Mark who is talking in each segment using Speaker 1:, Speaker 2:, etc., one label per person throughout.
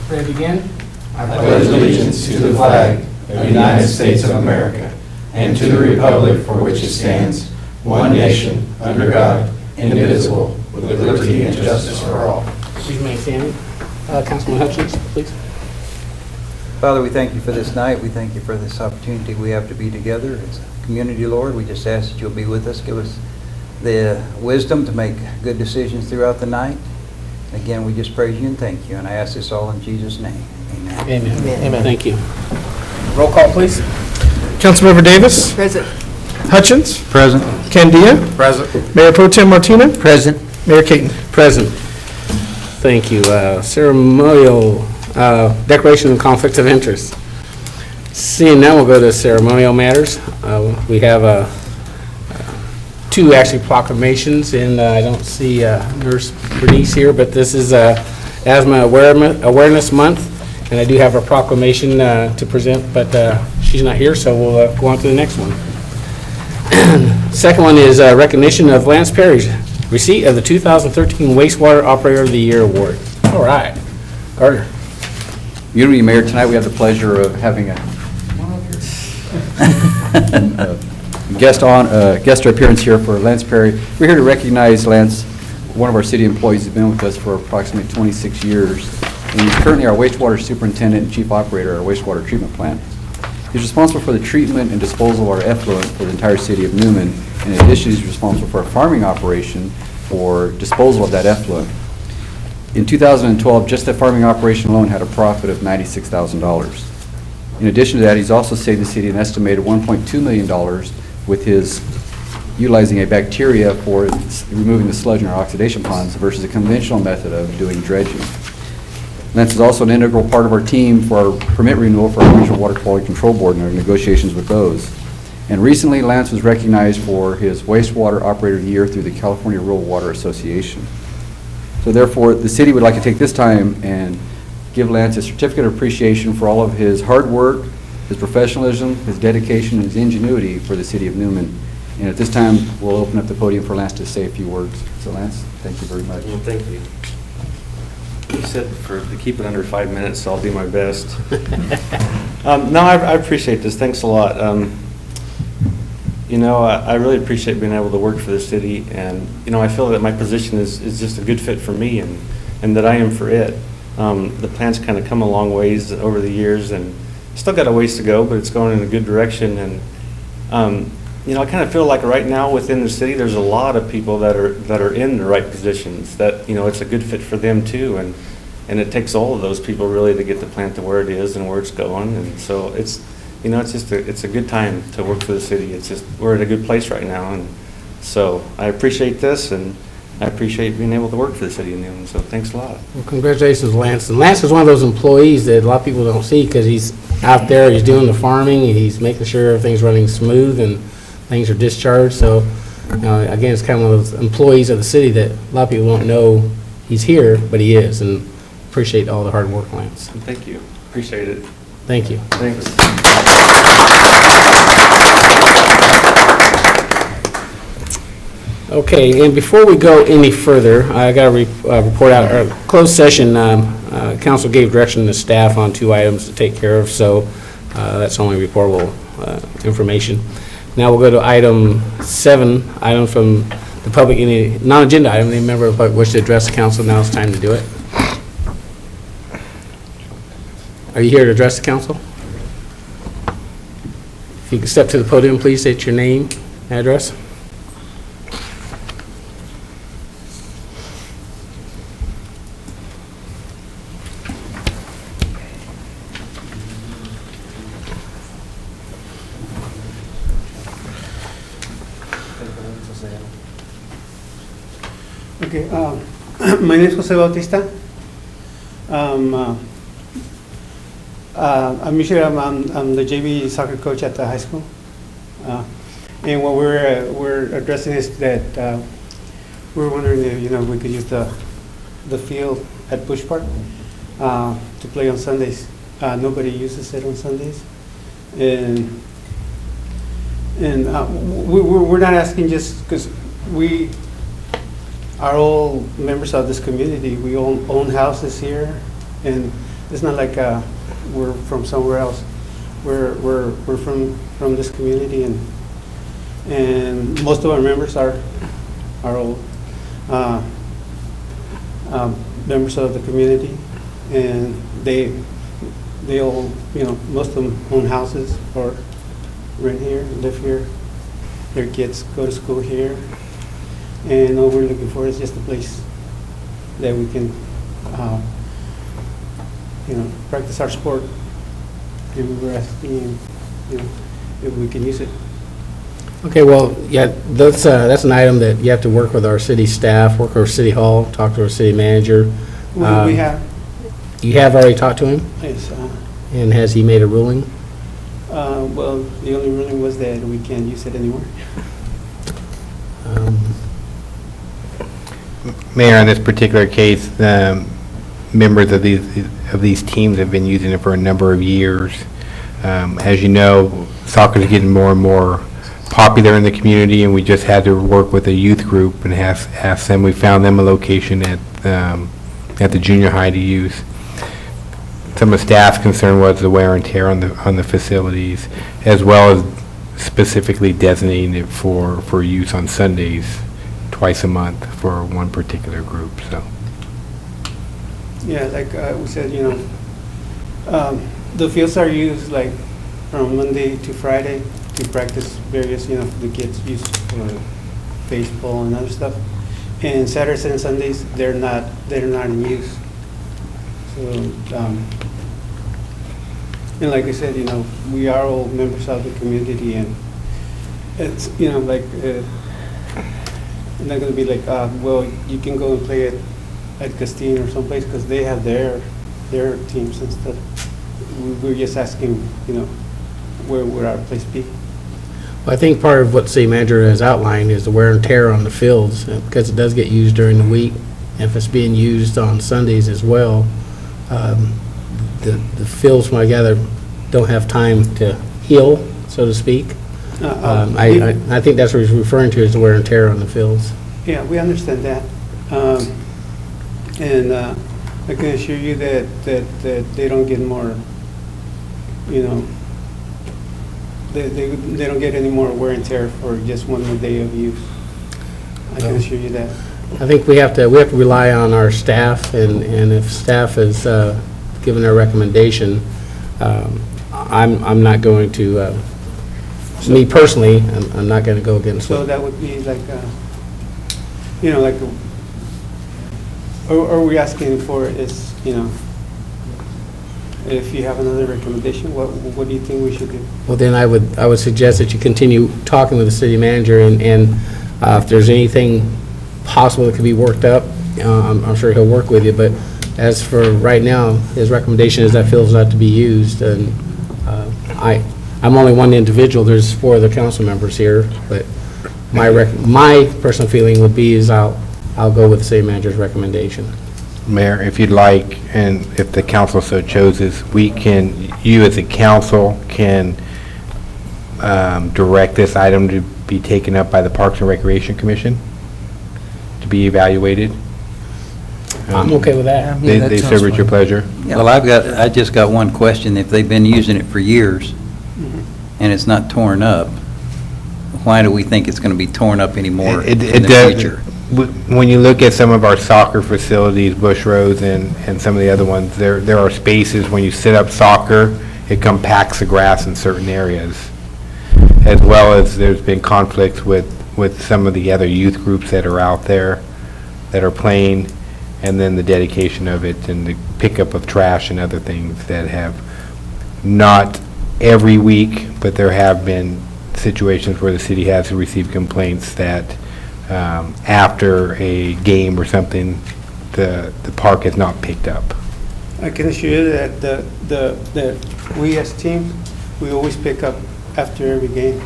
Speaker 1: Ready to begin?
Speaker 2: I pledge allegiance to the flag of the United States of America and to the republic for which it stands, one nation, under God, indivisible, with liberty and justice for all.
Speaker 1: Please remain standing. Councilman Hutchins, please.
Speaker 3: Father, we thank you for this night. We thank you for this opportunity we have to be together as a community, Lord. We just ask that you'll be with us. Give us the wisdom to make good decisions throughout the night. Again, we just praise you and thank you. And I ask this all in Jesus' name. Amen.
Speaker 1: Amen.
Speaker 4: Amen.
Speaker 1: Amen. Thank you. Roll call, please.
Speaker 4: Councilmember Davis.
Speaker 5: Present.
Speaker 4: Hutchins.
Speaker 3: Present.
Speaker 4: Candia.
Speaker 1: Present.
Speaker 4: Mayor Pro Tem Martina.
Speaker 3: Present.
Speaker 4: Mayor Caton.
Speaker 1: Present. Thank you. Ceremonial declaration of conflicts of interest. Seeing now, we'll go to ceremonial matters. We have two actually proclamations, and I don't see Nurse Bernice here, but this is Asthma Awareness Month, and I do have a proclamation to present, but she's not here, so we'll go on to the next one. Second one is recognition of Lance Perry's receipt of the 2013 Wastewater Operator of the Year Award. All right. Gardner.
Speaker 6: Unity Mayor, tonight we have the pleasure of having a guest appearance here for Lance Perry. We're here to recognize Lance, one of our city employees who's been with us for approximately 26 years, and he's currently our wastewater superintendent and chief operator at our wastewater treatment plant. He's responsible for the treatment and disposal of our effluent for the entire city of Newman. In addition, he's responsible for a farming operation for disposal of that effluent. In 2012, just that farming operation alone had a profit of $96,000. In addition to that, he's also saved the city an estimated $1.2 million with his utilizing a bacteria for removing the sludge in our oxidation ponds versus a conventional method of doing dredging. Lance is also an integral part of our team for our permit renewal for our Regional Water Quality Control Board and our negotiations with those. And recently, Lance was recognized for his Wastewater Operator of the Year through the California Rural Water Association. So therefore, the city would like to take this time and give Lance a certificate of appreciation for all of his hard work, his professionalism, his dedication, and his ingenuity for the city of Newman. And at this time, we'll open up the podium for Lance to say a few words. So Lance, thank you very much.
Speaker 7: Well, thank you. You said to keep it under 5 minutes, so I'll do my best. No, I appreciate this. Thanks a lot. I really appreciate being able to work for the city, and I feel that my position is just a good fit for me, and that I am for it. The plant's kind of come a long ways over the years, and still got a ways to go, but it's going in a good direction. And I kind of feel like right now within the city, there's a lot of people that are in the right positions. That it's a good fit for them too, and it takes all of those people really to get the plant to where it is and where it's going. And so it's it's a good time to work for the city. It's just we're at a good place right now, and so I appreciate this, and I appreciate being able to work for the city of Newman. So thanks a lot.
Speaker 1: Well, congratulations, Lance. And Lance is one of those employees that a lot of people don't see because he's out there, he's doing the farming, and he's making sure everything's running smooth and things are discharged. So, again, it's kind of one of those employees of the city that a lot of people don't know he's here, but he is, and appreciate all the hard work, Lance.
Speaker 7: And thank you. Appreciate it.
Speaker 1: Thank you.
Speaker 7: Thanks.
Speaker 1: Okay, and before we go any further, I got to report out our closed session. Council gave direction to staff on 2 items to take care of, so that's only reportable information. Now we'll go to item 7, item from the public, any non-agenda item. Any member of the public wish to address the council, now it's time to do it. Are you here to address the council? If you can step to the podium, please state your name, address.
Speaker 8: Okay, my name is Jose Bautista. I'm the JV soccer coach at the high school, and what we're addressing is that we're wondering if we could use the field at Bush Park to play on Sundays. Nobody uses it on Sundays, and we're not asking just because we are all members of this community. We own houses here, and it's not like we're from somewhere else. We're from this community, and most of our members are old members of the community, and they all, most of them own houses or rent here, live here. Their kids go to school here, and all we're looking for is just a place that we can, practice our sport. And we were asking, if we can use it.
Speaker 1: Okay, well, yeah, that's an item that you have to work with our city staff, work with our city hall, talk to our city manager.
Speaker 8: We have,
Speaker 1: You have already talked to him,
Speaker 8: yes,
Speaker 1: and has he made a ruling?
Speaker 8: well, the only ruling was that we can't use it anymore.
Speaker 2: Mayor, in this particular case, members of these teams have been using it for a number of years. As you know, soccer is getting more and more popular in the community, and we just had to work with a youth group and ask them. We found them a location at the junior high to use. Some of the staff's concern was the wear and tear on the facilities, as well as specifically designating it for use on Sundays twice a month for one particular group. So
Speaker 8: Yeah, like we said, the fields are used like from Monday to Friday to practice various, the kids use for baseball and other stuff. And Saturdays and Sundays, they're not in use. So, and like I said, we are all members of the community, and it's, like, it's not gonna be like, well, you can go and play at Castine or someplace, because they have their teams and stuff. We're just asking, where would our place be?
Speaker 1: Well, I think part of what the city manager has outlined is the wear and tear on the fields, because it does get used during the week. If it's being used on Sundays as well, the fields, from what I gather, don't have time to heal, so to speak. I think that's what he's referring to, is the wear and tear on the fields.
Speaker 8: Yeah, we understand that. And I can assure you that they don't get more, they don't get any more wear and tear for just one more day of use. I can assure you that.
Speaker 1: I think we have to rely on our staff, and if staff has given their recommendation, I'm not going to, me personally, I'm not going to go against
Speaker 8: So
Speaker 1: it.
Speaker 8: that would be like, or we asking for is, if you have another recommendation, what do you think we should do?
Speaker 1: Well, then I would suggest that you continue talking with the city manager, and if there's anything possible that could be worked up, I'm sure he'll work with you. But as for right now, his recommendation is that fields not to be used, and I'm only one individual. There's 4 other council members here, but my personal feeling would be is I'll go with the city manager's recommendation.
Speaker 2: Mayor, if you'd like, and if the council so chooses, you as a council can direct this item to be taken up by the Parks and Recreation Commission to be evaluated.
Speaker 1: I'm okay with that.
Speaker 2: They serve at your pleasure.
Speaker 3: Well, I just got one question. If they've been using it for years and it's not torn up, why do we think it's going to be torn up anymore in the future?
Speaker 2: When you look at some of our soccer facilities, Bush Roads and some of the other ones, there are spaces when you set up soccer, it compacts the grass in certain areas. As well as there's been conflicts with some of the other youth groups that are out there that are playing, and then the dedication of it and the pickup of trash and other things that have, not every week, but there have been situations where the city has received complaints that after a game or something, the park has not picked up.
Speaker 8: I can assure you that we as teams, we always pick up after every game,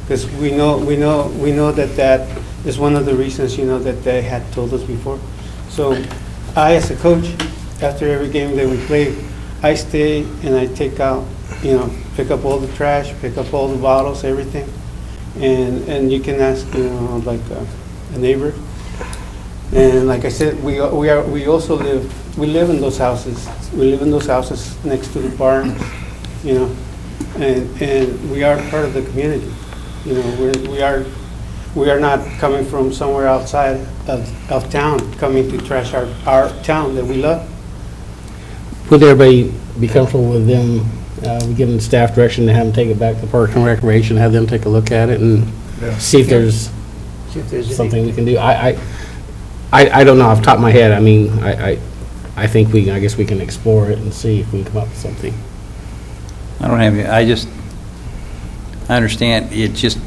Speaker 8: because we know that is one of the reasons, that they had told us before. So I, as a coach, after every game that we play, I stay and I take out, pick up all the trash, pick up all the bottles, everything. And you can ask, like a neighbor, And like I said, we also live in those houses. We live in those houses next to the barn, you know, and we are part of the community. You know, we are not coming from somewhere outside of town, coming to trash our town that we love.
Speaker 1: Would everybody be comfortable with them, we give them staff direction to have them take it back to Parks and Recreation, have them take a look at it and see if there's
Speaker 8: See if there's
Speaker 1: something we can do? I don't know off the top of my head. I mean, I think I guess we can explore it and see if we can come up with something.
Speaker 3: I don't have, I understand, it's just,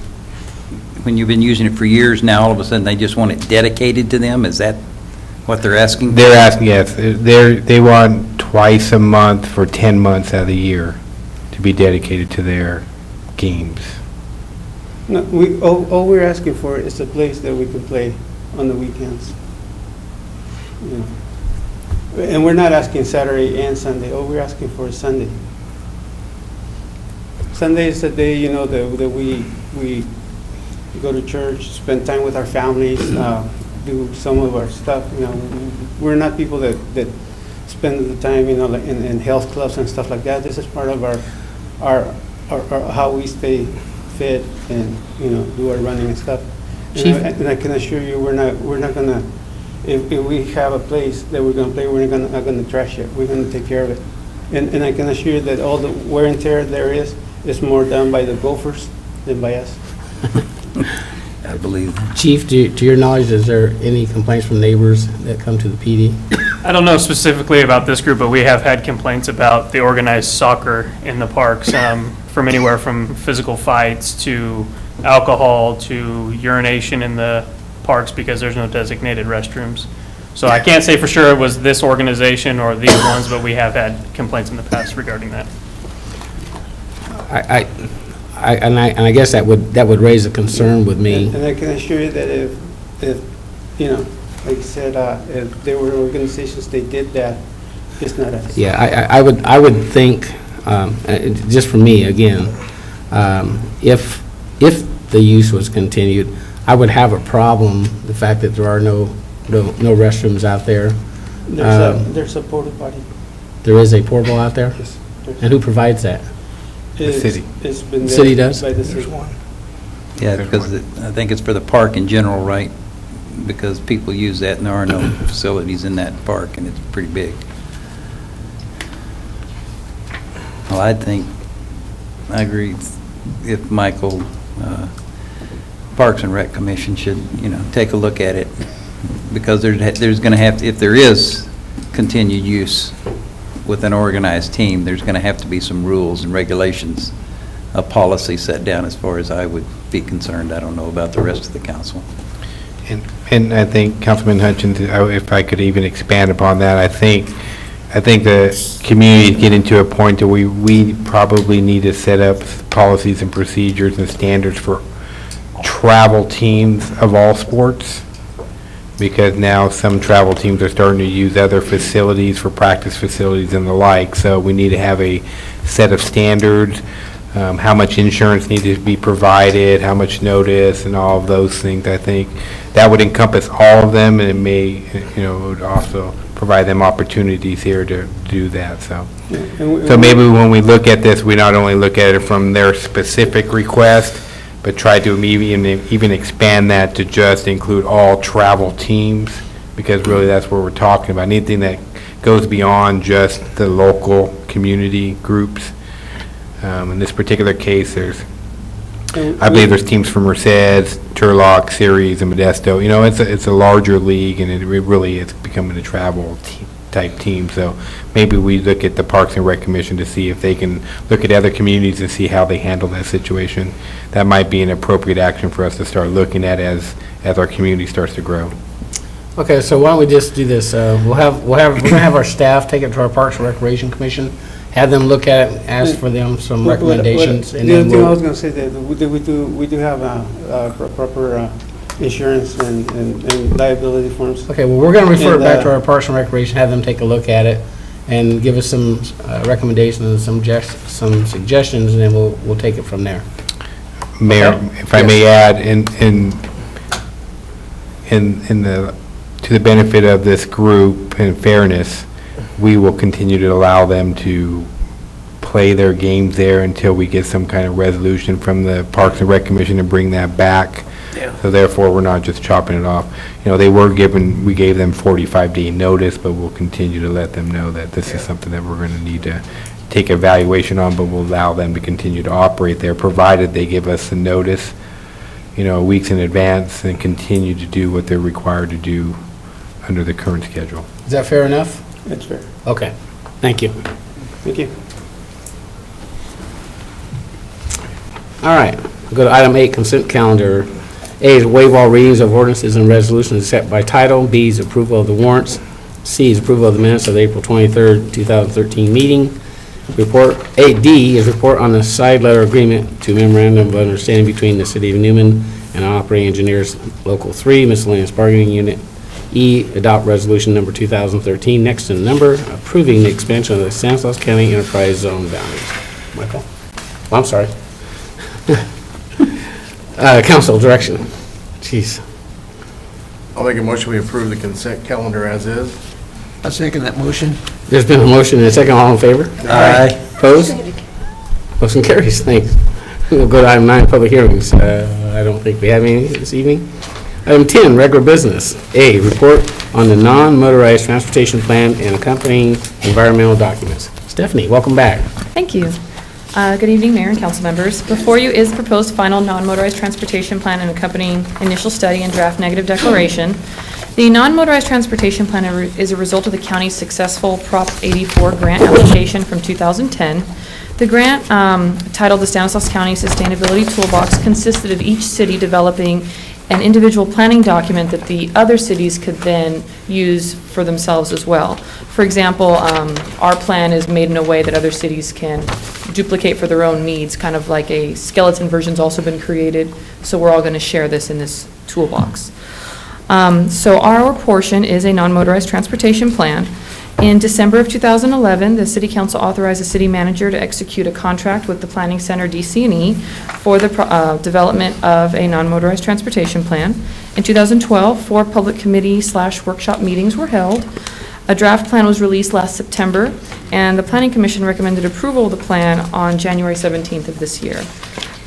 Speaker 3: when you've been using it for years now, all of a sudden they just want it dedicated to them? Is that what they're asking?
Speaker 5: They're asking, yes, they want twice a month for 10 months out of the year to be dedicated to their games.
Speaker 8: No, all we're asking for is a place that we can play on the weekends. You know. And we're not asking Saturday and Sunday. All we're asking for is Sunday. Sunday is the day, you know, that we go to church, spend time with our families, do some of our stuff. You know, we're not people that spend the time, you know, like in health clubs and stuff like that. This is part of our how we stay fit and, you know, do our running and stuff.
Speaker 1: Chief?
Speaker 8: And I can assure you, we're not gonna, if we have a place that we're gonna play, we're not gonna trash it. We're gonna take care of it. And I can assure you that all the wear and tear there is more done by the Gophers than by us.
Speaker 3: I believe.
Speaker 1: Chief, to your knowledge, is there any complaints from neighbors that come to the PD?
Speaker 9: I don't know specifically about this group, but we have had complaints about the organized soccer in the parks, from anywhere from physical fights to alcohol to urination in the parks because there's no designated restrooms. So I can't say for sure it was this organization or these ones, but we have had complaints in the past regarding that.
Speaker 1: I guess that would raise a concern with me.
Speaker 8: And I can assure you that if you know, like you said, if there were organizations they did that, it's not us.
Speaker 1: Yeah, I would think, just for me, again, if the use was continued, I would have a problem, the fact that there are no restrooms out there.
Speaker 8: There's a porta potty.
Speaker 1: There is a portable out there?
Speaker 8: Yes.
Speaker 1: And who provides that?
Speaker 5: The city.
Speaker 8: It's been there
Speaker 1: City does?
Speaker 8: by the city.
Speaker 3: Yeah, because I think it's for the park in general, right? Because people use that and there are no facilities in that park and it's pretty big. Well, I agree if Michael, Parks and Rec Commission should, you know, take a look at it because there's going to have, if there is continued use with an organized team, there's going to have to be some rules and regulations, a policy set down as far as I would be concerned. I don't know about the rest of the council.
Speaker 5: And I think Councilman Hutchins, if I could even expand upon that, I think the community is getting to a point that we probably need to set up policies and procedures and standards for travel teams of all sports, because now some travel teams are starting to use other facilities for practice facilities and the like, so we need to have a set of standards, how much insurance needs to be provided, how much notice, and all of those things. I think that would encompass all of them, and it may, you know, would also provide them opportunities here to do that, so. So maybe when we look at this, we not only look at it from their specific request, but try to even expand that to just include all travel teams, because really that's what we're talking about. Anything that goes beyond just the local community groups. In this particular case, I believe there's teams from Merced, Turlock, Ceres, and Modesto. You know, it's a larger league, and it really is becoming a travel type team. So maybe we look at the Parks and Rec Commission to see if they can look at other communities and see how they handle that situation. That might be an appropriate action for us to start looking at as our community starts to grow.
Speaker 1: Okay, so why don't we just do this? We're gonna have our staff take it to our Parks and Recreation Commission, have them look at it, ask for them some recommendations, and
Speaker 8: The
Speaker 1: then
Speaker 8: other thing I
Speaker 1: we'll.
Speaker 8: was going to say that we do have proper insurance and liability forms.
Speaker 1: Okay, well, we're gonna refer it
Speaker 8: And,
Speaker 1: back to our Parks and Recreation, have them take a look at it, and give us some recommendations and some suggestions, and then we'll take it from there.
Speaker 5: Mayor,
Speaker 1: Okay.
Speaker 5: if I may add, in the to the benefit of this group and fairness, we will continue to allow them to play their games there until we get some kind of resolution from the Parks and Rec Commission and bring that back. So therefore, we're not just chopping it off. We gave them 45-day notice, but we'll continue to let them know that this is something that we're going to need to take evaluation on, but we'll allow them to continue to operate there, provided they give us the notice, weeks in advance, and continue to do what they're required to do under the current schedule.
Speaker 1: Is that fair enough?
Speaker 8: That's fair.
Speaker 1: Okay, thank you.
Speaker 8: Thank you.
Speaker 1: All right, we'll go to item 8, consent calendar. A is waive all readings of ordinances and resolutions set by title. B is approval of the warrants. C is approval of the minutes of the April 23rd, 2013 meeting. D is report on the side letter agreement to memorandum of understanding between the City of Newman and Operating Engineers Local 3 Miscellaneous Bargaining Unit. E, adopt resolution number 2013, next in number, approving the expansion of the Stanislaus County Enterprise Zone boundaries. Michael? Oh, I'm sorry. Council direction. Jeez.
Speaker 10: I'll make a motion, we approve the consent calendar as is.
Speaker 2: I second that motion.
Speaker 1: There's been a motion and a second. All in favor?
Speaker 2: Aye.
Speaker 1: Opposed? Motion carries. Thanks. We'll go to item 9, public hearings. I don't think we have any this evening. Item 10, regular business. A, report on the non-motorized transportation plan and accompanying environmental documents. Stephanie, welcome back.
Speaker 11: Thank you. Good evening, Mayor and council members. Before you is proposed final non-motorized transportation plan and accompanying initial study and draft negative declaration. The non-motorized transportation plan is a result of the county's successful Prop 84 grant application from 2010. The grant, titled the Stanislaus County Sustainability Toolbox, consisted of each city developing an individual planning document that the other cities could then use for themselves as well. For example, our plan is made in a way that other cities can duplicate for their own needs, kind of like a skeleton version's also been created, so we're all going to share this in this toolbox. So our portion is a non-motorized transportation plan. In December of 2011, the City Council authorized the city manager to execute a contract with the Planning Center DC&E for the development of a non-motorized transportation plan. In 2012, 4 public committee/workshop meetings were held. A draft plan was released last September, and the Planning Commission recommended approval of the plan on January 17th of this year.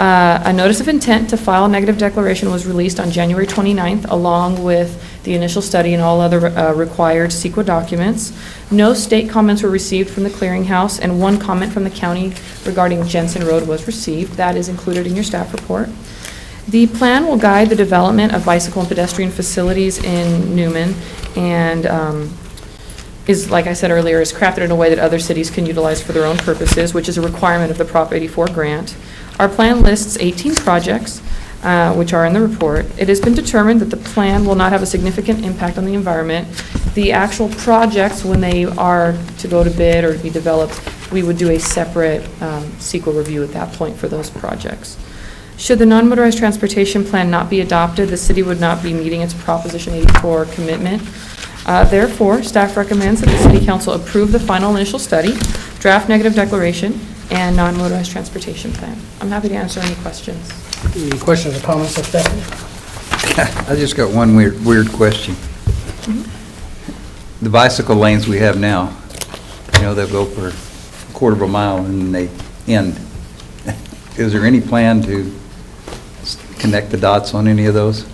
Speaker 11: A notice of intent to file a negative declaration was released on January 29th, along with the initial study and all other required CEQA documents. No state comments were received from the clearinghouse, and 1 comment from the county regarding Jensen Road was received. That is included in your staff report. The plan will guide the development of bicycle and pedestrian facilities in Newman, and is, like I said earlier, is crafted in a way that other cities can utilize for their own purposes, which is a requirement of the Prop 84 grant. Our plan lists 18 projects, which are in the report. It has been determined that the plan will not have a significant impact on the environment. The actual projects, when they are to go to bid or to be developed, we would do a separate CEQA review at that point for those projects. Should the non-motorized transportation plan not be adopted, the city would not be meeting its Proposition 84 commitment. Therefore, staff recommends that the City Council approve the final initial study, draft negative declaration, and non-motorized transportation plan. I'm happy to answer any questions.
Speaker 1: Any questions or comments of Stephanie?
Speaker 3: I just got one weird question. The bicycle lanes we have now, they'll go for a quarter of a mile and they end. Is there any plan to connect the dots on any of those?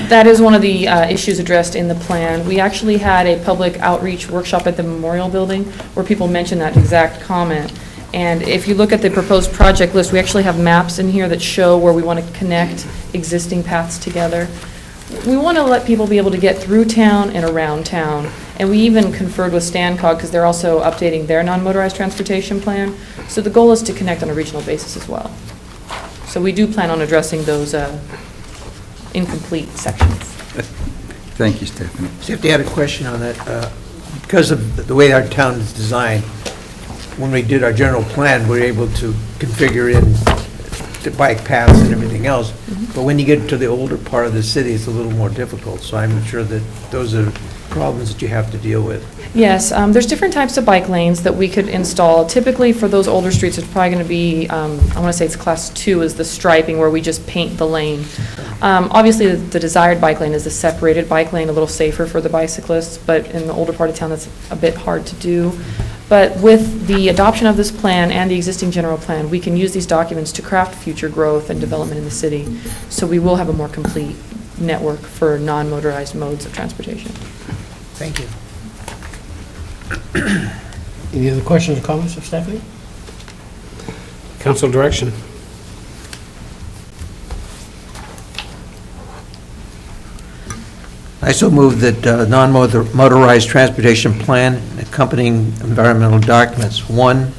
Speaker 11: That is one of the issues addressed in the plan. We actually had a public outreach workshop at the Memorial Building where people mentioned that exact comment. And if you look at the proposed project list, we actually have maps in here that show where we want to connect existing paths together. We want to let people be able to get through town and around town. And we even conferred with StanCog because they're also updating their non-motorized transportation plan. So the goal is to connect on a regional basis as well. So we do plan on addressing those incomplete sections.
Speaker 3: Thank you, Stephanie.
Speaker 2: Stephanie, I had a question on that. Because of the way our town is designed, when we did our general plan, we were able to configure in the bike paths and everything else. But when you get to the older part of the city, it's a little more difficult. So I'm sure that those are problems that you have to deal with?
Speaker 11: Yes, there's different types of bike lanes that we could install. Typically, for those older streets, it's probably going to be, I want to say it's Class 2 is the striping where we just paint the lane. Obviously, the desired bike lane is a separated bike lane, a little safer for the bicyclists, but in the older part of town, that's a bit hard to do. But with the adoption of this plan and the existing general plan, we can use these documents to craft future growth and development in the city. So we will have a more complete network for non-motorized modes of transportation.
Speaker 2: Thank you.
Speaker 1: Any other questions or comments of Stephanie? Council direction.
Speaker 2: I so move that non-motorized transportation plan and accompanying environmental documents. 1,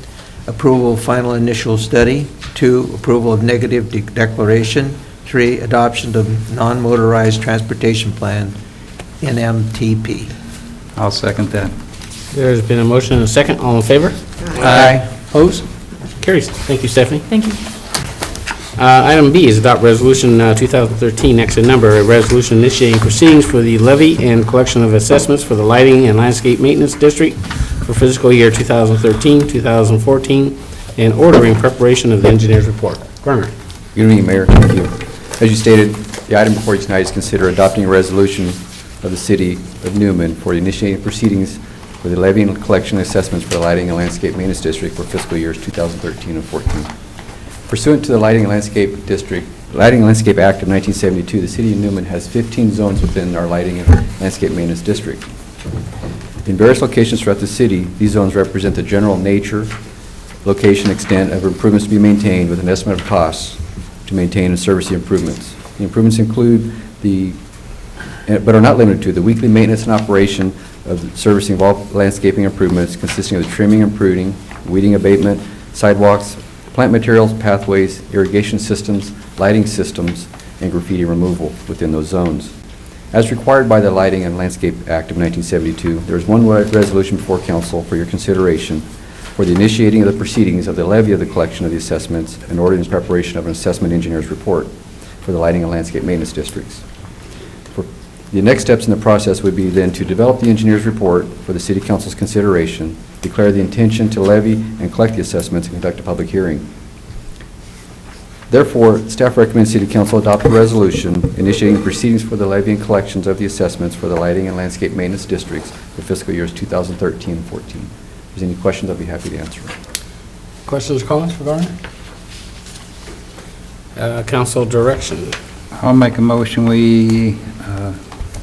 Speaker 2: approval of final initial study. 2, approval of negative declaration. 3, adoption of non-motorized transportation plan, NMTP.
Speaker 3: I'll second that.
Speaker 1: There's been a motion and a second. All in favor?
Speaker 2: Aye.
Speaker 1: Opposed? Motion carries. Thank you, Stephanie.
Speaker 11: Thank you.
Speaker 1: Item B is adopt resolution 2013, next in number, a resolution initiating proceedings for the levy and collection of assessments for the lighting and landscape maintenance district for fiscal year 2013, 2014, and ordering preparation of the engineer's report. Garner.
Speaker 6: Good evening, Mayor. Thank you. As you stated, the item before you tonight is consider adopting a resolution of the City of Newman for initiating proceedings for the levy and collection assessments for the lighting and landscape maintenance district for fiscal years 2013 and 14. Pursuant to the Lighting and Landscape Act of 1972, the City of Newman has 15 zones within our lighting and landscape maintenance district. In various locations throughout the city, these zones represent the general nature, location, extent of improvements to be maintained with an estimate of costs to maintain and service the improvements. The improvements include but are not limited to, the weekly maintenance and operation of servicing of all landscaping improvements consisting of the trimming and pruning, weeding abatement, sidewalks, plant materials, pathways, irrigation systems, lighting systems, and graffiti removal within those zones. As required by the Lighting and Landscape Act of 1972, there is one resolution before council for your consideration for the initiating of the proceedings of the levy of the collection of the assessments and ordinance preparation of an assessment engineer's report for the lighting and landscape maintenance districts. The next steps in the process would be then to develop the engineer's report for the City Council's consideration, declare the intention to levy and collect the assessments, and conduct a public hearing. Therefore, staff recommends City Council adopt a resolution initiating proceedings for the levy and collections of the assessments for the lighting and landscape maintenance districts for fiscal years 2013 and 14. If there's any questions, I'll be happy to answer.
Speaker 1: Questions or comments for Garner? Council direction.
Speaker 3: I'll make a motion, we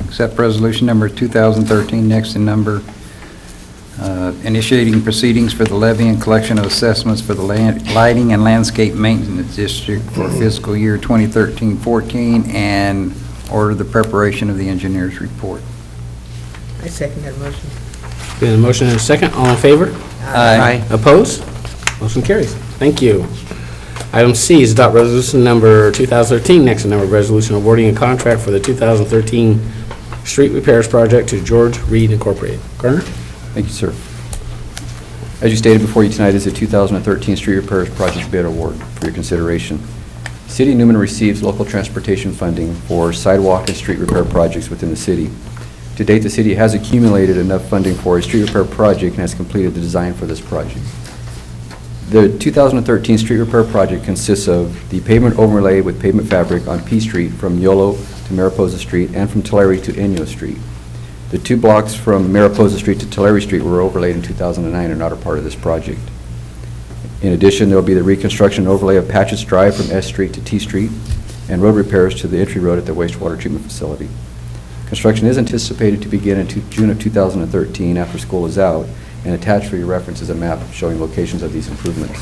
Speaker 3: accept resolution number 2013, next in number, initiating proceedings for the levy and collection of assessments for the lighting and landscape maintenance district for fiscal year 2013-14, and order the preparation of the engineer's report.
Speaker 2: I second that motion.
Speaker 1: Been a motion and a second. All in favor?
Speaker 3: Aye.
Speaker 1: Opposed? Motion carries. Thank you. Item C is adopt resolution number 2013, next in number, resolution awarding a contract for the 2013 street repairs project to George Reed Incorporated. Garner?
Speaker 6: Thank you, sir. As you stated before you tonight is the 2013 Street Repairs Project Bid Award for your consideration. City of Newman receives local transportation funding for sidewalk and street repair projects within the city. To date, the city has accumulated enough funding for a street repair project and has completed the design for this project. The 2013 street repair project consists of the pavement overlay with pavement fabric on P Street from Yolo to Mariposa Street and from Tulare to Inyo Street. The 2 blocks from Mariposa Street to Tulare Street were overlaid in 2009 and are not a part of this project. In addition, there will be the reconstruction and overlay of Patches Drive from S Street to T Street and road repairs to the entry road at the wastewater treatment facility. Construction is anticipated to begin in June of 2013 after school is out, and attached for your reference is a map showing locations of these improvements.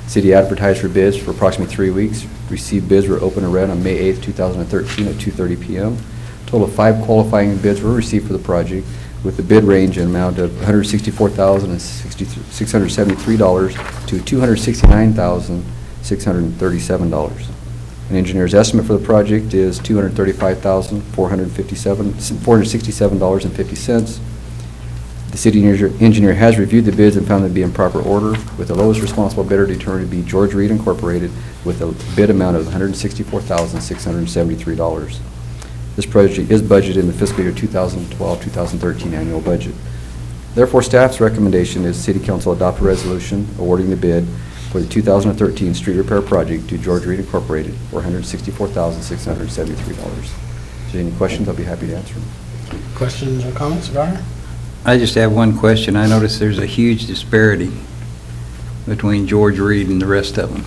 Speaker 6: City advertised for bids for approximately 3 weeks. Received bids were open and read on May 8th, 2013 at 2:30 p.m. Total of 5 qualifying bids were received for the project, with the bid range in amount of $164,673 to $269,637. An engineer's estimate for the project is $235,467.50. The city engineer has reviewed the bids and found them to be in proper order, with the lowest responsible bidder determined to be George Reed Incorporated with a bid amount of $164,673. This project is budgeted in the fiscal year 2012-2013 annual budget. Therefore, staff's recommendation is City Council adopt a resolution awarding the bid for the 2013 street repair project to George Reed Incorporated for $164,673. If there's any questions, I'll be happy to answer them.
Speaker 1: Questions or comments, Garner?
Speaker 3: I just have one question. I noticed there's a huge disparity between George Reed and the rest of them.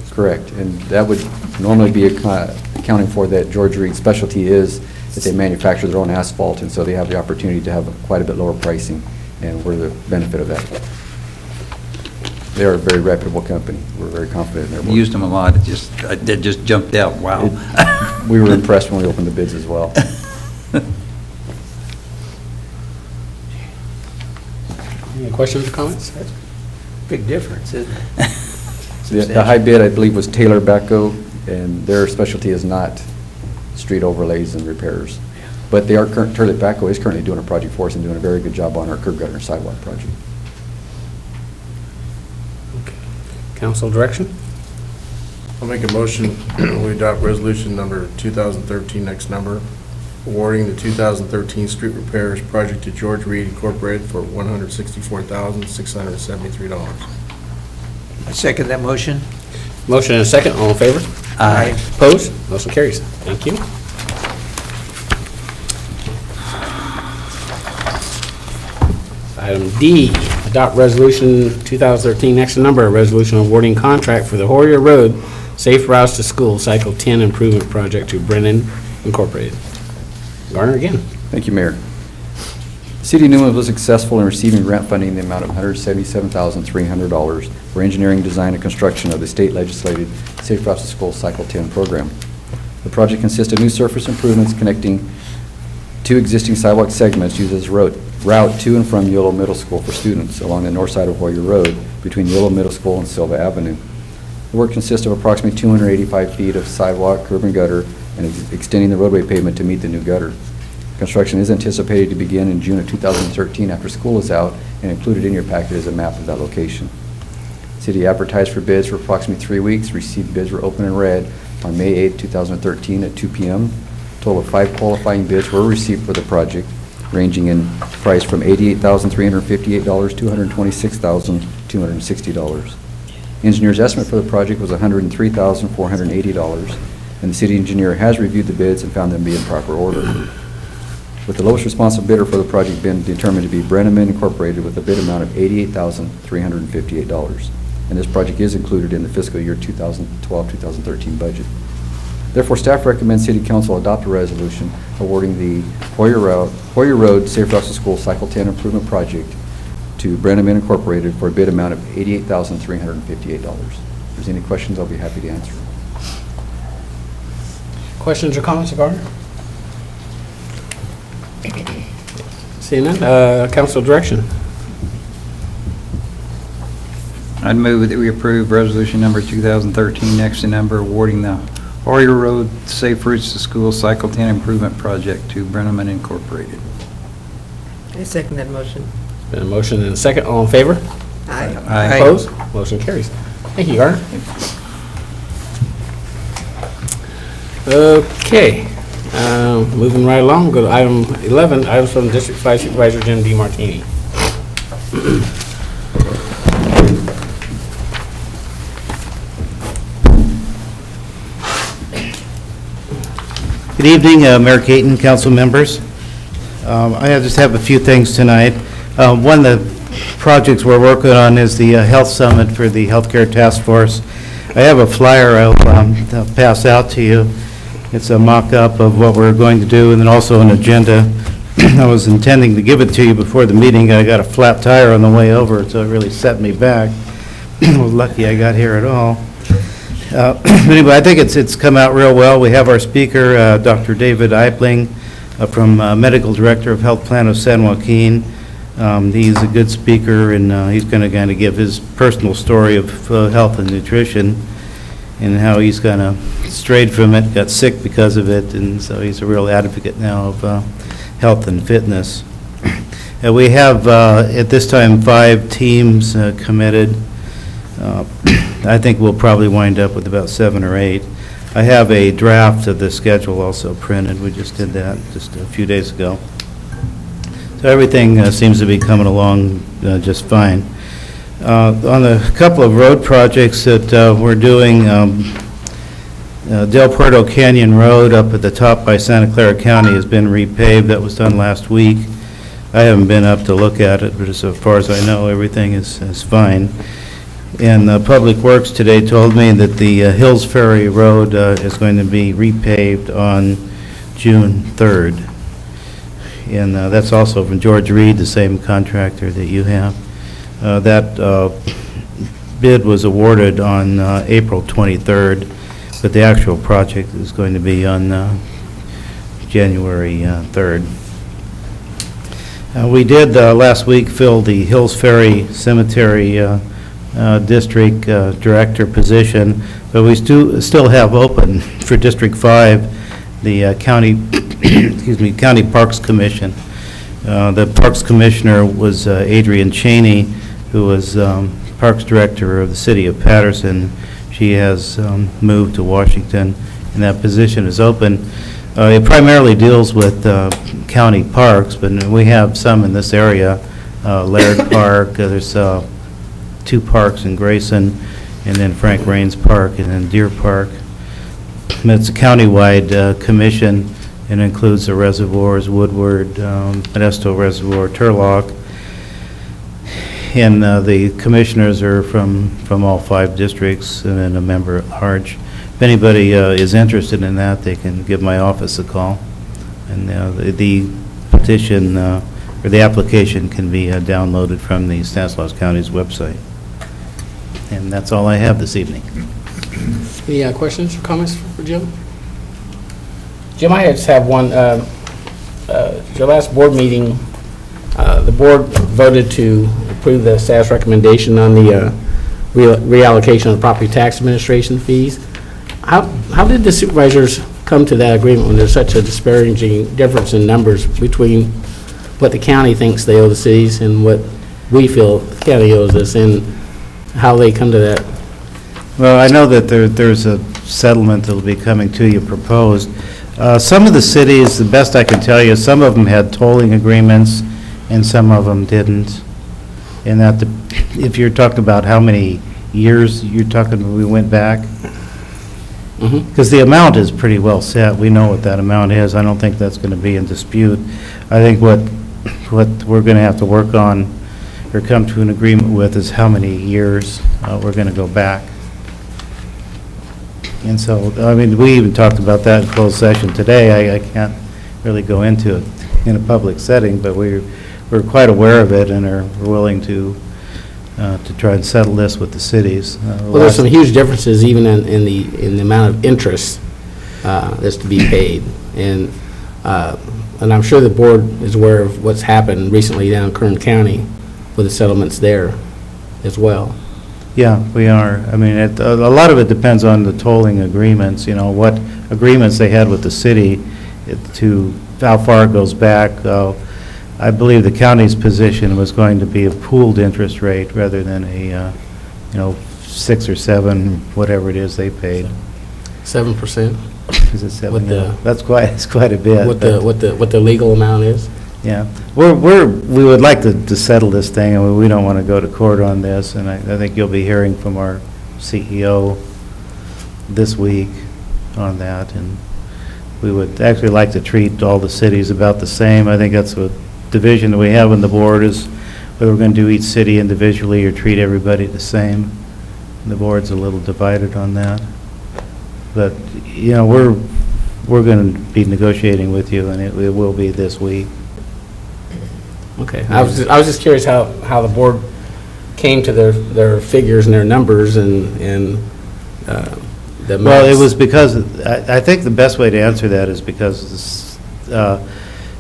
Speaker 6: Correct, and that would normally be accounting for that George Reed's specialty is that they manufacture their own asphalt, and so they have the opportunity to have quite a bit lower pricing, and we're the benefit of that. They are a very reputable company. We're very confident in their work.
Speaker 3: Used them a lot. It just jumped out. Wow.
Speaker 6: We were impressed when we opened the bids as well.
Speaker 1: Any questions or comments?
Speaker 2: Big difference, isn't it?
Speaker 6: So the high bid, I believe, was Taylor Bacco, and their specialty is not street overlays and repairs. But they are Taylor Bacco is currently doing a project for us and doing a very good job on our curb gutter and sidewalk project.
Speaker 1: Council direction?
Speaker 10: I'll make a motion, we adopt resolution number 2013, next number, awarding the 2013 street repairs project to George Reed Incorporated for $164,673.
Speaker 2: I second that motion.
Speaker 1: Motion and a second, all in favor?
Speaker 2: Aye.
Speaker 1: Opposed? Motion carries. Thank you. Item D, adopt resolution 2013, next number, a resolution awarding contract for the Hoyer Road Safe Routes to School Cycle 10 Improvement Project to Brennan Incorporated. Garner again.
Speaker 6: Thank you, Mayor. The City of Newman was successful in receiving grant funding in the amount of $177,300 for engineering, design, and construction of the state legislated Safe Routes to School Cycle 10 program. The project consists of new surface improvements connecting two existing sidewalk segments used as route to and from Yolo Middle School for students along the north side of Hoyer Road between Yolo Middle School and Silva Avenue. The work consists of approximately 285 feet of sidewalk, curb, and gutter, and extending the roadway pavement to meet the new gutter. Construction is anticipated to begin in June of 2013 after school is out, and included in your packet is a map of that location. City advertised for bids for approximately 3 weeks. Received bids were open and read on May 8, 2013 at 2 p.m. A total of 5 qualifying bids were received for the project, ranging in price from $88,358 to $126,260. Engineer's estimate for the project was $103,480, and the city engineer has reviewed the bids and found them to be in proper order. With the lowest responsive bidder for the project being determined to be Brennan Incorporated with a bid amount of $88,358. And this project is included in the fiscal year 2012-2013 budget. Therefore, staff recommends City Council adopt a resolution awarding the Hoyer Road Safe Routes to School Cycle 10 Improvement Project to Brennan Incorporated for a bid amount of $88,358. If there's any questions, I'll be happy to answer.
Speaker 1: Questions or comments, Garner? Seeing none, council direction.
Speaker 3: I'd move that we approve resolution number 2013, next in number, awarding the Hoyer Road Safe Routes to School Cycle 10 Improvement Project to Brenneman Incorporated.
Speaker 12: I second that motion.
Speaker 1: Been a motion and a second, all in favor?
Speaker 12: Aye.
Speaker 3: Aye.
Speaker 1: Opposed? Motion carries. Thank you, Garner. Okay, moving right along, go to item 11, items from District 5 Supervisor Jim D. Martini.
Speaker 13: Good evening, Mayor Caton, council members. I just have a few things tonight. One of the projects we're working on is the Health Summit for the Healthcare Task Force. I have a flyer I'll pass out to you. It's a mock-up of what we're going to do, and then also an agenda. I was intending to give it to you before the meeting. I got a flat tire on the way over, so it really set me back. I was lucky I got here at all. Anyway, I think it's come out real well. We have our speaker, Dr. David Eipling, from Medical Director of Health Plan of San Joaquin. He's a good speaker, and he's going to kind of give his personal story of health and nutrition and how he's kind of strayed from it, got sick because of it, and so he's a real advocate now of health and fitness. We have, at this time, 5 teams committed. I think we'll probably wind up with about 7 or 8. I have a draft of the schedule also printed. We just did that just a few days ago. So everything seems to be coming along just fine. On a couple of road projects that we're doing, Del Puerto Canyon Road up at the top by Santa Clara County has been repaved. That was done last week. I haven't been up to look at it, but as far as I know, everything is fine. And Public Works today told me that the Hills Ferry Road is going to be repaved on June 3rd. And that's also from George Reed, the same contractor that you have. That bid was awarded on April 23rd, but the actual project is going to be on January 3rd. We did last week fill the Hills Ferry Cemetery District Director position, but we still have open for District 5 the county, County Parks Commission. The Parks Commissioner was Adrian Cheney, who was Parks Director of the City of Patterson. She has moved to Washington, and that position is open. It primarily deals with county parks, but we have some in this area. Laird Park, there's 2 parks in Grayson, and then Frank Raines Park, and then Deer Park. And it's a countywide commission, and includes the reservoirs, Woodward, Modesto Reservoir, Turlock, and the commissioners are from all 5 districts, and then a member at large. If anybody is interested in that, they can give my office a call. And the petition, or the application can be downloaded from the Stanislaus County's website. And that's all I have this evening.
Speaker 1: Any questions or comments for Jim? Jim, I just have one. Your last board meeting, the board voted to approve the staff's recommendation on the reallocation of property tax administration fees. How did the supervisors come to that agreement when there's such a disparaging difference in numbers between what the county thinks they owe the cities and what we feel the county owes us, and how they come to that?
Speaker 13: Well, I know that there's a settlement that will be coming to you proposed. Some of the cities, the best I can tell you, some of them had tolling agreements and some of them didn't. And that, if you're talking about how many years you're talking, we went back? Because the amount is pretty well set. We know what that amount is. I don't think that's going to be in dispute. I think what we're going to have to work on or come to an agreement with is how many years we're going to go back. And so, I mean, we even talked about that in closed session today. I can't really go into it in a public setting, but we're quite aware of it and are willing to try and settle this with the cities.
Speaker 1: Well, there's some huge differences even in the amount of interest that's to be paid. And I'm sure the board is aware of what's happened recently down in Kern County with the settlements there as well.
Speaker 13: Yeah, we are. I mean, a lot of it depends on the tolling agreements, you know, what agreements they had with the city to how far it goes back. I believe the county's position was going to be a pooled interest rate rather than a, 6 or 7, whatever it is they paid.
Speaker 1: 7%?
Speaker 13: Is it 7?
Speaker 1: With the-
Speaker 13: That's quite a bit.
Speaker 1: What the legal amount is?
Speaker 13: Yeah, we would like to settle this thing, and we don't want to go to court on this, and I think you'll be hearing from our CEO this week on that, and we would actually like to treat all the cities about the same. I think that's what division that we have on the board is whether we're going to do each city individually or treat everybody the same. The board's a little divided on that, but, we're going to be negotiating with you, and it will be this week.
Speaker 1: Okay. I was just curious how the board came to their figures and their numbers and the amounts.
Speaker 13: Well, it was because, I think the best way to answer that is because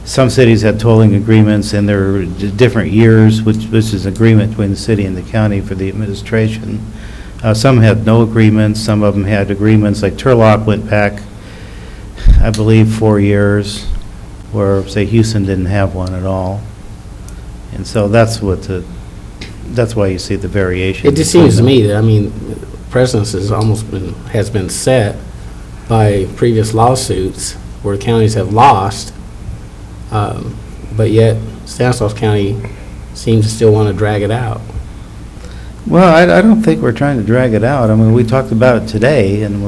Speaker 13: some cities had tolling agreements and there were different years, which is agreement between the city and the county for the administration. Some had no agreements, some of them had agreements, like Turlock went back, I believe, 4 years, where, say, Houston didn't have one at all. And so that's why you see the variation.
Speaker 1: It just seems to me that, precedence has been set by previous lawsuits where counties have lost, but yet Stanislaus County seems to still want to drag it out.
Speaker 13: Well, I don't think we're trying to drag it out. I mean, we talked about it today, and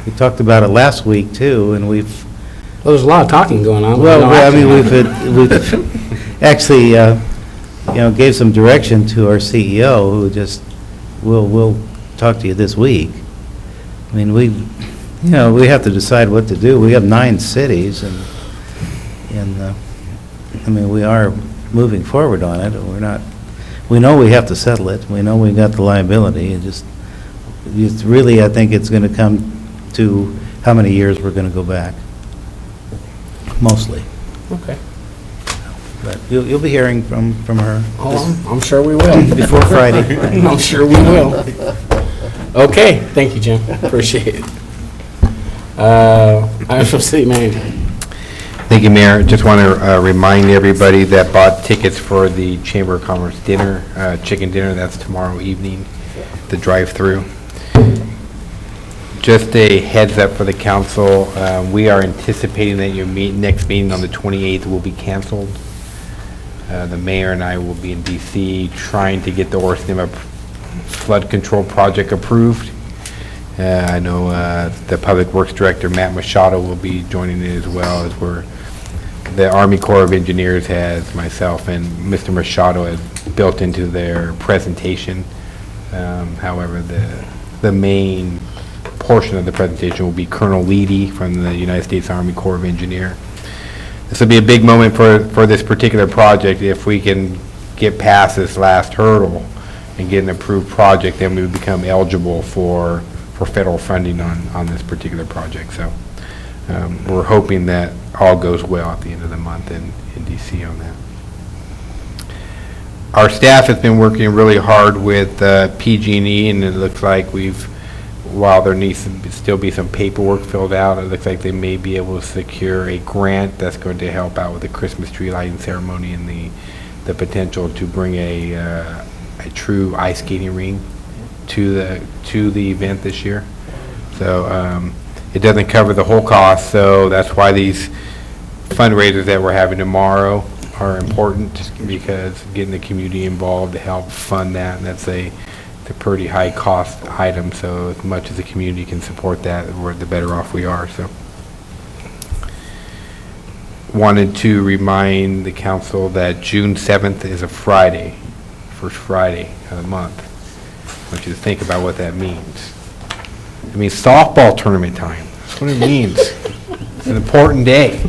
Speaker 13: we talked about it last week, too, and we've,
Speaker 1: Well, there's a lot of talking going on. but
Speaker 13: well,
Speaker 1: no
Speaker 13: I mean,
Speaker 1: action.
Speaker 13: we've actually, gave some direction to our CEO, who just, we'll talk to you this week. I mean, we have to decide what to do. We have 9 cities, and I mean, we are moving forward on it. We know we have to settle it. We know we got the liability. It's really, I think it's going to come to how many years we're going to go back, mostly.
Speaker 1: Okay.
Speaker 13: But you'll be hearing from her
Speaker 1: Oh, I'm sure we will.
Speaker 13: before Friday.
Speaker 1: I'm sure we will. Okay, thank you, Jim. Appreciate it. I'm from City Manager.
Speaker 5: Thank you, Mayor. Just want to remind everybody that bought tickets for the Chamber of Commerce dinner, chicken dinner, that's tomorrow evening, the drive-through. Just a heads up for the council, we are anticipating that your next meeting on the 28th will be canceled. The mayor and I will be in D.C. trying to get the Orson flood control project approved. I know the Public Works Director, Matt Machado, will be joining it as well, as the Army Corps of Engineers has myself and Mr. Machado has built into their presentation. However, the main portion of the presentation will be Colonel Leedy from the United States Army Corps of Engineers. This will be a big moment for this particular project. If we can get past this last hurdle and get an approved project, then we would become eligible for federal funding on this particular project. So we're hoping that all goes well at the end of the month in D.C. on that. Our staff has been working really hard with PG&E, and it looks like while there needs to still be some paperwork filled out, it looks like they may be able to secure a grant that's going to help out with the Christmas tree lighting ceremony and the potential to bring a true ice skating ring to the event this year. So it doesn't cover the whole cost, so that's why these fundraisers that we're having tomorrow are important, because getting the community involved to help fund that, and that's a pretty high cost item, so as much as the community can support that, the better off we are. So wanted to remind the council that June 7th is a Friday, first Friday of the month. I want you to think about what that means. It means softball tournament time. That's what it means. It's an important day.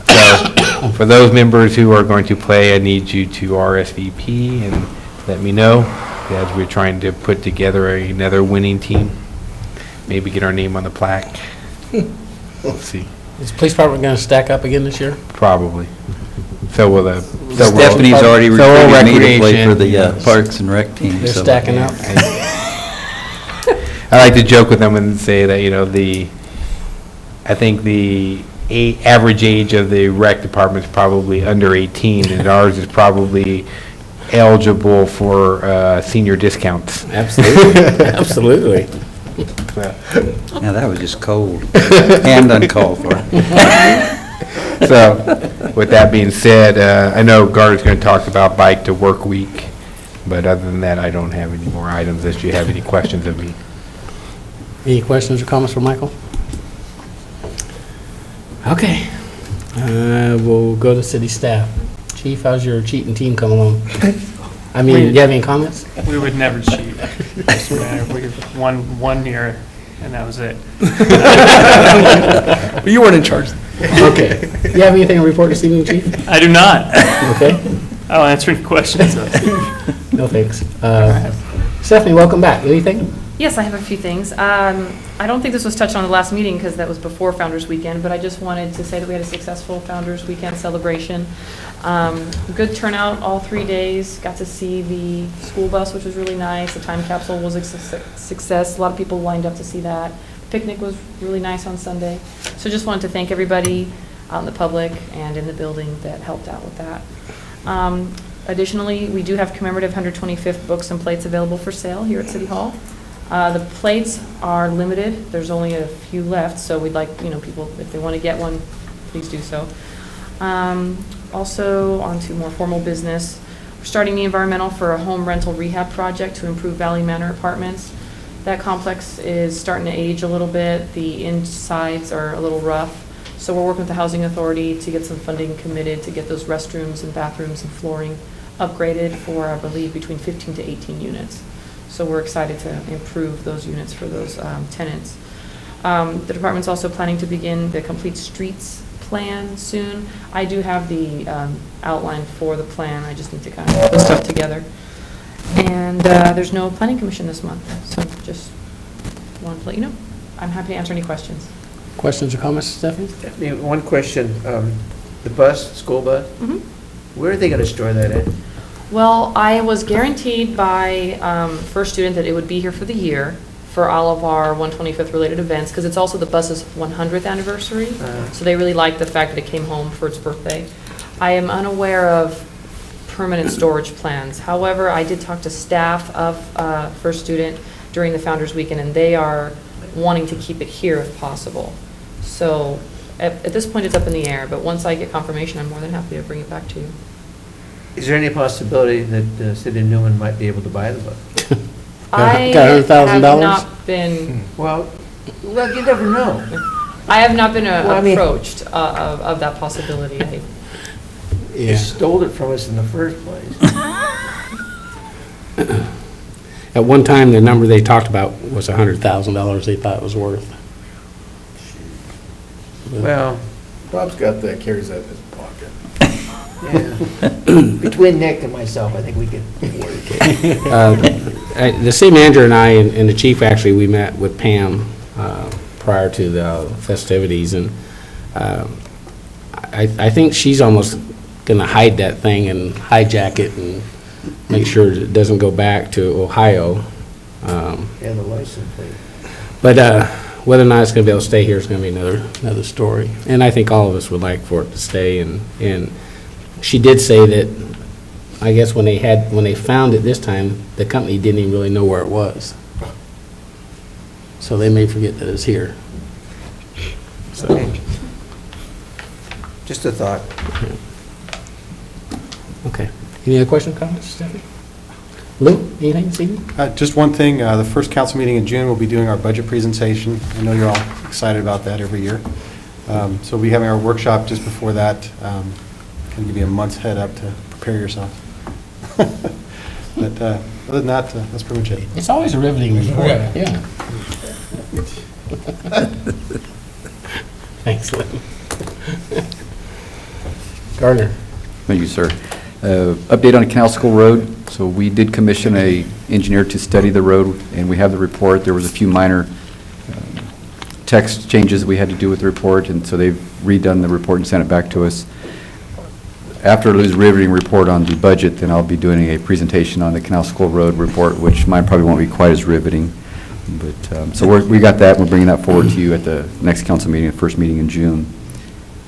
Speaker 5: So for those members who are going to play, I need you to RSVP and let me know, as we're trying to put together another winning team. Maybe get our name on the plaque. We'll see.
Speaker 1: Is the police department going to stack up again this year?
Speaker 5: Probably. So will the...
Speaker 3: Stephanie's already
Speaker 5: so will
Speaker 3: recruited me to play for
Speaker 5: recreation.
Speaker 3: the Parks and Rec team.
Speaker 1: They're
Speaker 3: so-
Speaker 1: stacking up.
Speaker 5: I like to joke with them and say that, I think the average age of the rec department is probably under 18, and ours is probably eligible for senior discounts.
Speaker 1: Absolutely. Absolutely.
Speaker 3: Now, that was just cold and uncalled for.
Speaker 5: So, with that being said, I know Gardner's going to talk about bike to work week, but other than that, I don't have any more items unless you have any questions of me.
Speaker 1: Any questions or comments for Michael? Okay. We'll go to city staff. Chief, how's your cheating team come along? I mean, do you have any comments?
Speaker 9: We would never cheat. We won 1 year, and that was it.
Speaker 4: But you weren't in charge.
Speaker 1: Okay. You have anything to report this evening, Chief?
Speaker 9: I do not.
Speaker 1: Okay.
Speaker 9: I'll answer any questions.
Speaker 1: No thanks. Stephanie, welcome back. Anything?
Speaker 11: Yes, I have a few things. I don't think this was touched on the last meeting because that was before Founders Weekend, but I just wanted to say that we had a successful Founders Weekend celebration. Good turnout all 3 days. Got to see the school bus, which was really nice. The time capsule was a success. A lot of people lined up to see that. Picnic was really nice on Sunday. So just wanted to thank everybody out in the public and in the building that helped out with that. Additionally, we do have commemorative 125th books and plates available for sale here at City Hall. The plates are limited. There's only a few left, so we'd like, people, if they want to get one, please do so. Also, on to more formal business. We're starting the environmental for a home rental rehab project to improve Valley Manor Apartments. That complex is starting to age a little bit. The insides are a little rough. So we're working with the Housing Authority to get some funding committed to get those restrooms and bathrooms and flooring upgraded for, I believe, between 15 to 18 units. So we're excited to improve those units for those tenants. The department's also planning to begin the complete streets plan soon. I do have the outline for the plan. I just need to kind of put stuff together. And there's no planning commission this month, so just wanted to let you know. I'm happy to answer any questions.
Speaker 1: Questions or comments, Stephanie?
Speaker 12: One question, the bus, school bus, where are they going to store that at?
Speaker 11: Well, I was guaranteed by First Student that it would be here for the year for all of our 125th related events, because it's also the bus's 100th anniversary. So they really like the fact that it came home for its birthday. I am unaware of permanent storage plans. However, I did talk to staff of First Student during the Founders Weekend, and they are wanting to keep it here if possible. So at this point, it's up in the air, but once I get confirmation, I'm more than happy to bring it back to you.
Speaker 12: Is there any possibility that the city of Newman might be able to buy the bus?
Speaker 11: I
Speaker 1: Got $100,000?
Speaker 11: have not been,
Speaker 12: Well, you never know.
Speaker 11: I have not been
Speaker 12: I mean-
Speaker 11: approached of that possibility.
Speaker 12: They stole it from us in the first place.
Speaker 1: At one time, the number they talked about was $100,000 they thought it was worth.
Speaker 12: Well,
Speaker 10: Bob's got that, carries that in his pocket.
Speaker 12: yeah. Between Nick and myself, I think we could.
Speaker 1: The city manager and I and the chief, actually, we met with Pam prior to the festivities, and I think she's almost going to hide that thing and hijack it and make sure it doesn't go back to Ohio.
Speaker 12: Yeah, the license plate.
Speaker 1: But whether or not it's going to be able to stay here is going to be another story. And I think all of us would like for it to stay. And she did say that, I guess when they found it this time, the company didn't even really know where it was. So they may forget that it's here. So,
Speaker 12: Okay. Just a thought.
Speaker 1: okay. Any other questions, comments, Stephanie? Lou, anything this evening?
Speaker 14: Just one thing, the first council meeting in June, we'll be doing our budget presentation. I know you're all excited about that every year. So we'll be having our workshop just before that. Can give you a month's head up to prepare yourself. But other than that, that's pretty much it.
Speaker 1: It's always a riveting report, yeah. Thanks, Lou. Gardner.
Speaker 6: Thank you, sir. Update on Canal School Road. So we did commission a engineer to study the road, and we have the report. There was a few minor text changes we had to do with the report, and so they've redone the report and sent it back to us. After Lou's riveting report on the budget, then I'll be doing a presentation on the Canal School Road report, which mine probably won't be quite as riveting. But so we got that. We're bringing that forward to you at the next council meeting, the first meeting in June.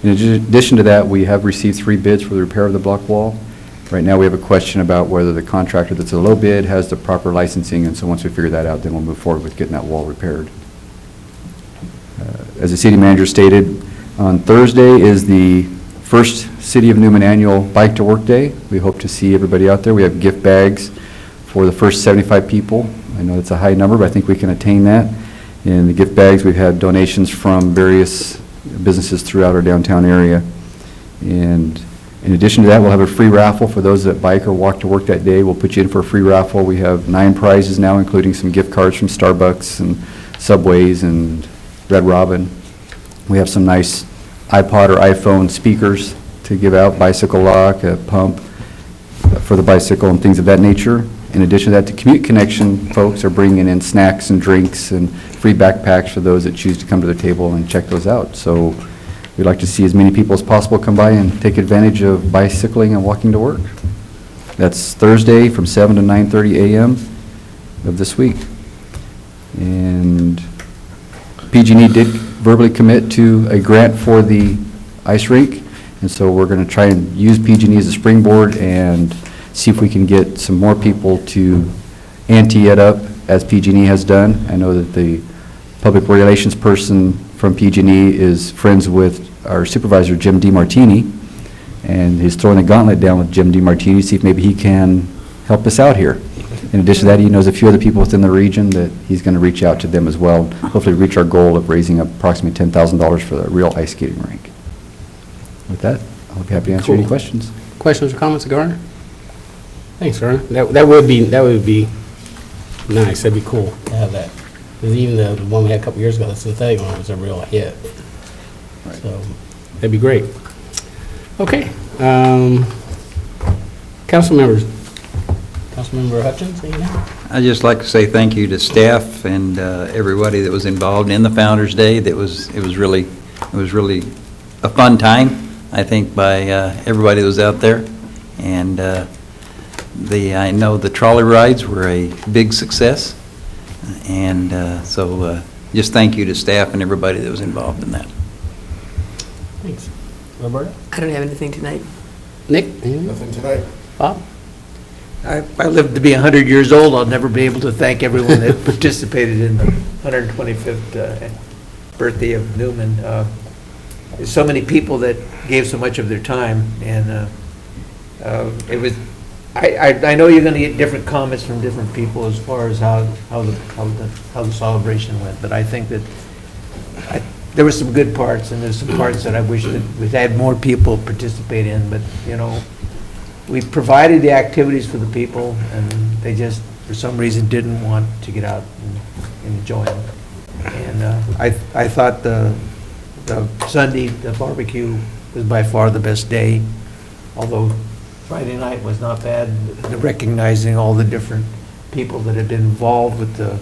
Speaker 6: In addition to that, we have received 3 bids for the repair of the block wall. Right now, we have a question about whether the contractor that's a low bid has the proper licensing, and so once we figure that out, then we'll move forward with getting that wall repaired. As the city manager stated, on Thursday is the first City of Newman annual Bike to Work Day. We hope to see everybody out there. We have gift bags for the first 75 people. I know it's a high number, but I think we can attain that. In the gift bags, we've had donations from various businesses throughout our downtown area. And in addition to that, we'll have a free raffle for those that bike or walk to work that day. We'll put you in for a free raffle. We have 9 prizes now, including some gift cards from Starbucks and Subways and Red Robin. We have some nice iPod or iPhone speakers to give out, bicycle lock, a pump for the bicycle and things of that nature. In addition to that, the Commute Connection folks are bringing in snacks and drinks and free backpacks for those that choose to come to the table and check those out. So we'd like to see as many people as possible come by and take advantage of bicycling and walking to work. That's Thursday from 7 to 9:30 a.m. of this week. And PG&E did verbally commit to a grant for the ice rink, and so we're going to try and use PG&E as a springboard and see if we can get some more people to ante it up as PG&E has done. I know that the public relations person from PG&E is friends with our supervisor, Jim DiMartini, and he's throwing the gauntlet down with Jim DiMartini, see if maybe he can help us out here. In addition to that, he knows a few other people within the region that he's going to reach out to them as well, hopefully reach our goal of raising approximately $10,000 for the real ice skating rink. With that, I'll be happy to answer any
Speaker 1: Cool.
Speaker 6: questions.
Speaker 1: Questions or comments, Garner? Thanks, Garner. That would be nice. That'd be cool to have that. 'Cause even the one we had a couple years ago, the synthetic one, was a real hit. So that'd be great. Okay. Council members. Councilmember Hutchins, anything?
Speaker 3: I'd just like to say thank you to staff and everybody that was involved in the Founder's Day. It was really a fun time, I think, by everybody that was out there. And I know the trolley rides were a big success. And so just thank you to staff and everybody that was involved in that.
Speaker 1: Thanks. Roberta?
Speaker 12: I don't have anything tonight.
Speaker 1: Nick? Anything?
Speaker 10: Nothing tonight.
Speaker 1: Bob?
Speaker 12: If I live to be 100 years old, I'll never be able to thank everyone that participated in the 125th birthday of Newman. There's so many people that gave so much of their time, and it was. I know you're going to get different comments from different people as far as how the celebration went, but I think that there were some good parts, and there's some parts that I wish that we had more people participate in. But we provided the activities for the people, and they just, for some reason, didn't want to get out and enjoy them. And I thought the Sunday, the barbecue, was by far the best day, although Friday night was not bad. Recognizing all the different people that have been involved with the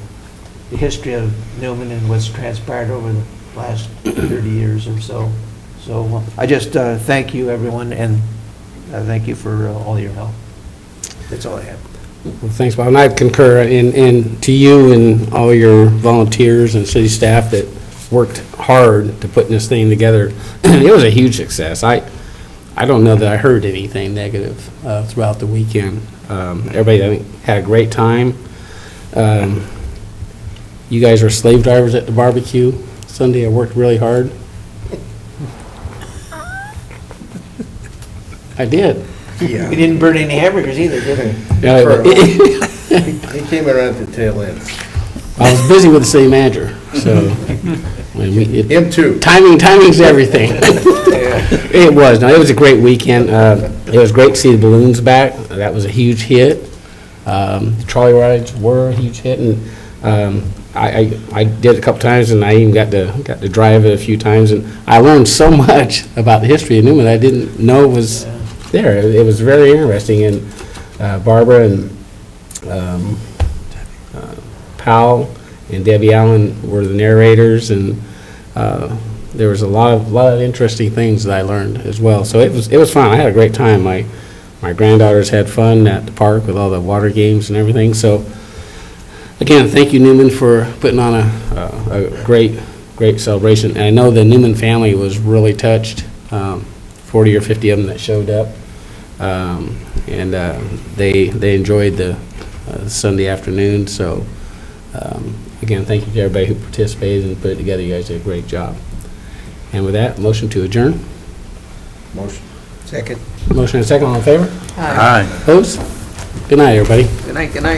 Speaker 12: history of Newman and what's transpired over the last 30 years or so. So I just thank you, everyone, and thank you for all your help. That's all I have.
Speaker 1: Well, thanks, Bob. And I concur in to you and all your volunteers and city staff that worked hard to putting this thing together. It was a huge success. I don't know that I heard anything negative throughout the weekend. Everybody, I think, had a great time. You guys were slave drivers at the barbecue Sunday. I worked really hard. I did.
Speaker 12: We didn't burn any hamburgers either, did we?
Speaker 1: He
Speaker 10: came around at the tail end.
Speaker 1: I was busy with the city manager, so.
Speaker 10: Him too.
Speaker 1: Timing's everything. It was. No, it was a great weekend. It was great to see the balloons back. That was a huge hit. The trolley rides were a huge hit, and I did it a couple times, and I even got to drive it a few times, and I learned so much about the history of Newman I didn't know was there. It was very interesting, and Barbara and Powell and Debbie Allen were the narrators, and there was a lot of interesting things that I learned as well. So it was fun. I had a great time. My granddaughters had fun at the park with all the water games and everything. So again, thank you, Newman, for putting on a great celebration. And I know the Newman family was really touched. 40 or 50 of them that showed up, and they enjoyed the Sunday afternoon. So again, thank you to everybody who participated and put it together. You guys did a great job. And with that, motion to adjourn.
Speaker 10: Motion.
Speaker 12: Second.
Speaker 1: Motion and second, all in favor?
Speaker 12: Aye.
Speaker 1: Opposed? Good night, everybody.
Speaker 12: Good night, good night.